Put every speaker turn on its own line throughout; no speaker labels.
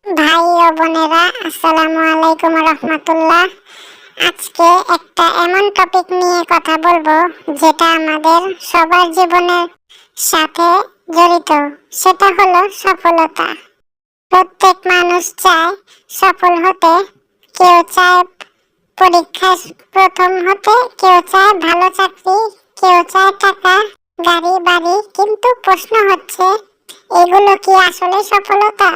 ভাই ও বোনেরা, আসসালামু আলাইকুম রহমতুল্লাহ। আজকে একটা এমন টপিক নিয়ে কথা বলবো যেটা আমাদের সবার জীবনের সাথে জড়িত। সেটা হলো সফলতা। প্রত্যেক মানুষ চায় সফল হতে। কেউ চায় পরীক্ষায় প্রথম হতে, কেউ চায় ভালো চাকরি, কেউ চায় টাকা, গাড়ি, বাড়ি। কিন্তু প্রশ্ন হচ্ছে, এগুলো কি আসলে সফলতা?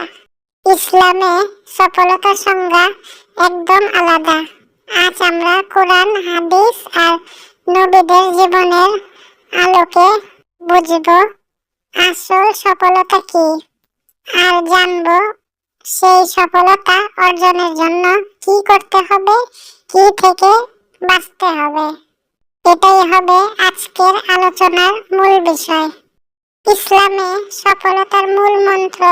ইসলামে সফলতার সংজ্ঞা একদম আলাদা। আজ আমরা কোরআন, হাদিস আর নবীদের জীবনের আলোকে বুঝব আসল সফলতা কি, আর জানব সেই সফলতা অর্জনের জন্য কি করতে হবে, কি থেকে বাঁচতে হবে। এটাই হবে আজকের আলোচনার মূল বিষয়। ইসলামে সফলতার মূল মন্ত্র,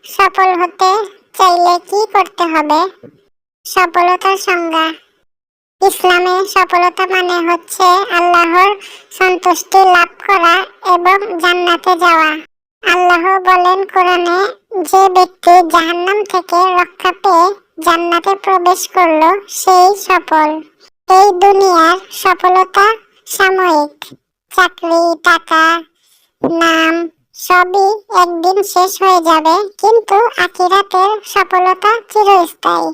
সফল হতে চাইলে কি করতে হবে। সফলতার সংজ্ঞা। ইসলামে সফলতা মানে হচ্ছে আল্লাহর সন্তুষ্টি লাভ করা এবং জান্নাতে যাওয়া। আল্লাহ বলেন কোরআনে, যে ব্যক্তি জাহান্নাম থেকে রক্ষা পেয়ে জান্নাতে প্রবেশ করলো সেই সফল। এই দুনিয়ার সফলতা সাময়িক। চাকরি, টাকা, নাম সবই একদিন শেষ হয়ে যাবে, কিন্তু আখিরাতের সফলতা চিরস্থায়ী।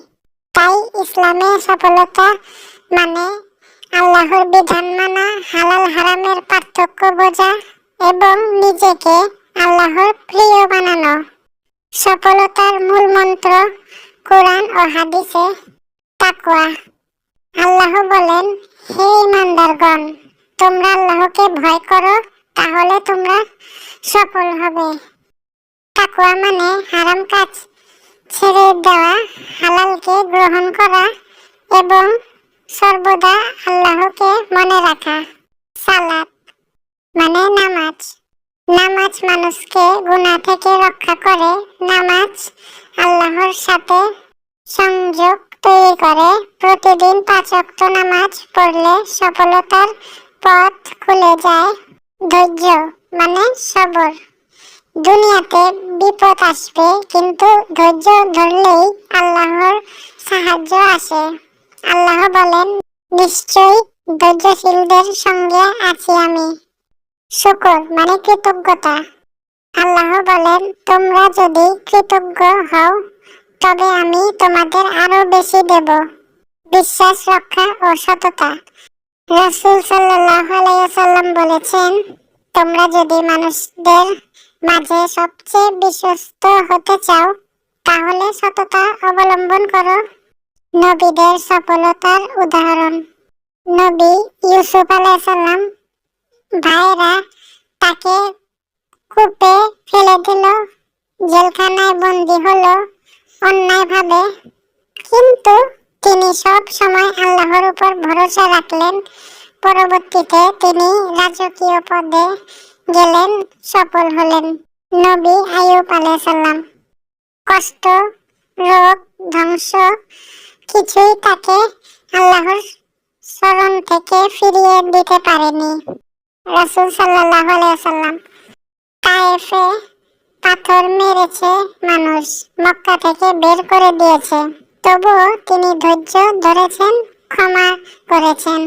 তাই ইসলামে সফলতা মানে আল্লাহর বিধান মানা, হালাল হারামের পার্থক্য বোঝা এবং নিজেকে আল্লাহর প্রিয় বানানো। সফলতার মূল মন্ত্র কোরআন ও হাদিসে তাকওয়া। আল্লাহ বলেন, হে ঈমানদারগণ, তোমরা আল্লাহকে ভয় করো, তাহলে তোমরা সফল হবে। তাকওয়া মানে হারাম কাজ ছেড়ে দেওয়া, হালালকে গ্রহণ করা এবং সর্বদা আল্লাহকে মনে রাখা। সালাত মানে নামাজ। নামাজ মানুষকে গুনাহ থেকে রক্ষা করে। নামাজ আল্লাহর সাথে সংযোগ তৈরি করে। প্রতিদিন 5 ওয়াক্ত নামাজ পড়লে সফলতার পথ খুলে যায়। ধৈর্য মানে সবর। দুনিয়াতে বিপদ আসবে, কিন্তু ধৈর্য ধরলেই আল্লাহর সাহায্য আসে। আল্লাহ বলেন, নিশ্চয়ই ধৈর্যশীলদের সঙ্গে আছি আমি। শুকর মানে কৃতজ্ঞতা। আল্লাহ বলেন, তোমরা যদি কৃতজ্ঞ হও তবে আমি তোমাদের আরো বেশি দেব। বিশ্বাস রক্ষা ও সততা। রাসূল সাল্লাল্লাহু আলাইহি ওয়াসাল্লাম বলেছেন, তোমরা যদি মানুষদের মাঝে সবচেয়ে বিশ্বস্ত হতে চাও তাহলে সততা অবলম্বন করো। নবীদের সফলতার উদাহরণ। নবী ইউসুফ আলাইহিস সালাম ভাইরা তাকে কূপে ফেলে দিল, জেলখানায় বন্দী হলো অন্যায়ভাবে, কিন্তু তিনি সব সময় আল্লাহর উপর ভরসা রাখলেন। পরবর্তীতে তিনি রাজকীয় পদে গেলেন, সফল হলেন। নবী আইয়ুব আলাইহিস সালাম। কষ্ট, রোগ, ধ্বংস কিছুই তাকে আল্লাহর শরণ থেকে ফিরিয়ে দিতে পারেনি। রাসূল সাল্লাল্লাহু আলাইহি ওয়াসাল্লাম। তায়েফে পাথর মেরেছে মানুষ, মক্কা থেকে বের করে দিয়েছে, তবুও তিনি ধৈর্য ধরেছেন, ক্ষমা করেছেন।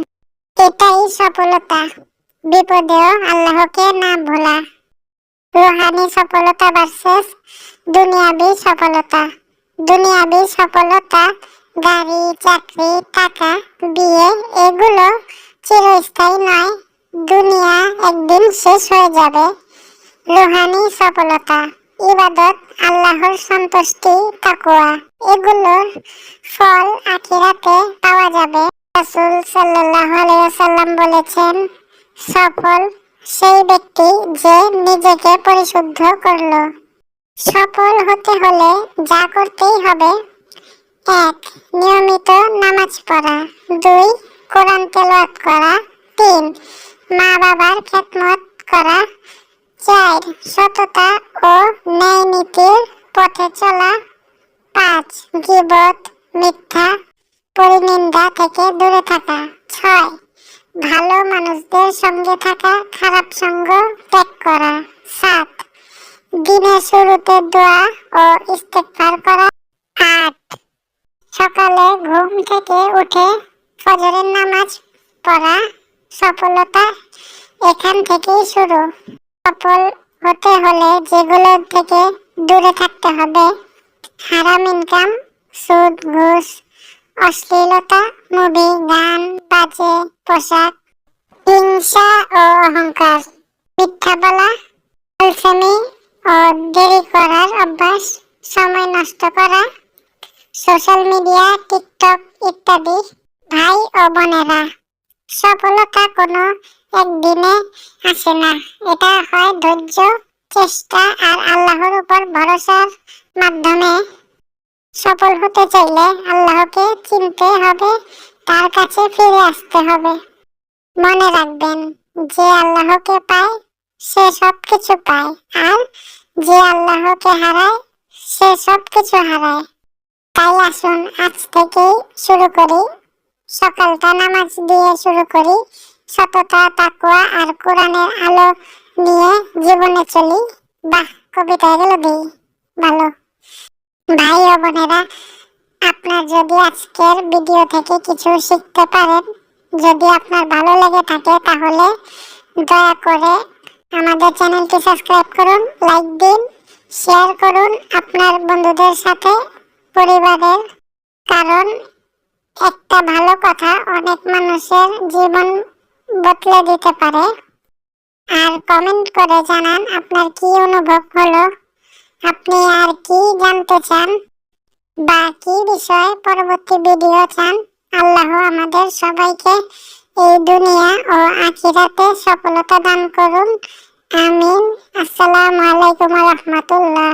এটাই সফলতা, বিপদেও আল্লাহকে না ভোলা। রুহানি সফলতা ভার্সেস দুনিয়াবি সফলতা। দুনিয়াবি সফলতা, গাড়ি, চাকরি, টাকা, বিয়ে, এগুলো চিরস্থায়ী নয়, দুনিয়া একদিন শেষ হয়ে যাবে। রুহানি সফলতা, ইবাদত, আল্লাহর সন্তুষ্টি, তাকওয়া, এগুলোর ফল আখিরাতে পাওয়া যাবে। রাসূল সাল্লাল্লাহু আলাইহি ওয়াসাল্লাম বলেছেন, সফল সেই ব্যক্তি যে নিজেকে পরিশুদ্ধ করলো। সফল হতে হলে যা করতেই হবে: 1. নিয়মিত নামাজ পড়া। 2. কোরআন তেলাওয়াত করা। 3. মা বাবার খেদমত করা। 4. সততা ও ন্যায় নীতির পথে চলা। 5. গীবত, মিথ্যা, পরনিন্দা থেকে দূরে থাকা। 6. ভালো মানুষদের সঙ্গে থাকা, খারাপ সঙ্গ ত্যাগ করা। 7. দিনের শুরুতে দোয়া ও ইস্তেগফার করা। সকালে ঘুম থেকে উঠে ফজরের নামাজ পড়া সফলতা এখান থেকেই শুরু। সফল হতে হলে যেগুলো থেকে দূরে থাকতে হবে: হারাম ইনকাম, সুদ, ঘুষ, অশ্লীলতা, মুভি, গান, বাজে পোশাক, হিংসা ও অহংকার, মিথ্যা বলা, আলসেমি ও দেরি করার অভ্যাস, সময় নষ্ট করা, সোশ্যাল মিডিয়া, টিকটক ইত্যাদি। ভাই ও বোনেরা, সফলতা কোনো একদিনে আসে না। এটা হয় ধৈর্য, চেষ্টা আর আল্লাহর উপর ভরসার মাধ্যমে। সফল হতে চাইলে আল্লাহকে চিনতে হবে, তার কাছে ফিরে আসতে হবে। মনে রাখবেন, যে আল্লাহকে পায় সে সবকিছু পায়, আর যে আল্লাহকে হারায় সে সবকিছু হারায়। তাই আসুন আজ থেকেই শুরু করি, সকালটা নামাজ দিয়ে শুরু করি, সততা, তাকওয়া আর কোরআনের আলো নিয়ে জীবনে চলি। বাহ, কবিতা গেল দেই ভালো। ভাই ও বোনেরা, আপনার যদি আজকের ভিডিও থেকে কিছু শিখতে পারেন, যদি আপনার ভালো লেগে থাকে, তাহলে দয়া করে আমাদের চ্যানেলটি সাবস্ক্রাইব করুন, লাইক দিন, শেয়ার করুন আপনার বন্ধুদের সাথে, পরিবারের। কারণ একটা ভালো কথা অনেক মানুষের জীবন বদলে দিতে পারে। আর কমেন্ট করে জানান আপনার কি অনুভব হলো, আপনি আর কি জানতে চান বা কি বিষয়ে পরবর্তী ভিডিও চান। আল্লাহ আমাদের সবাইকে এই দুনিয়া ও আখিরাতে সফলতা দান করুন। আমিন। আসসালামু আলাইকুম ওয়া রাহমাতুল্লাহ।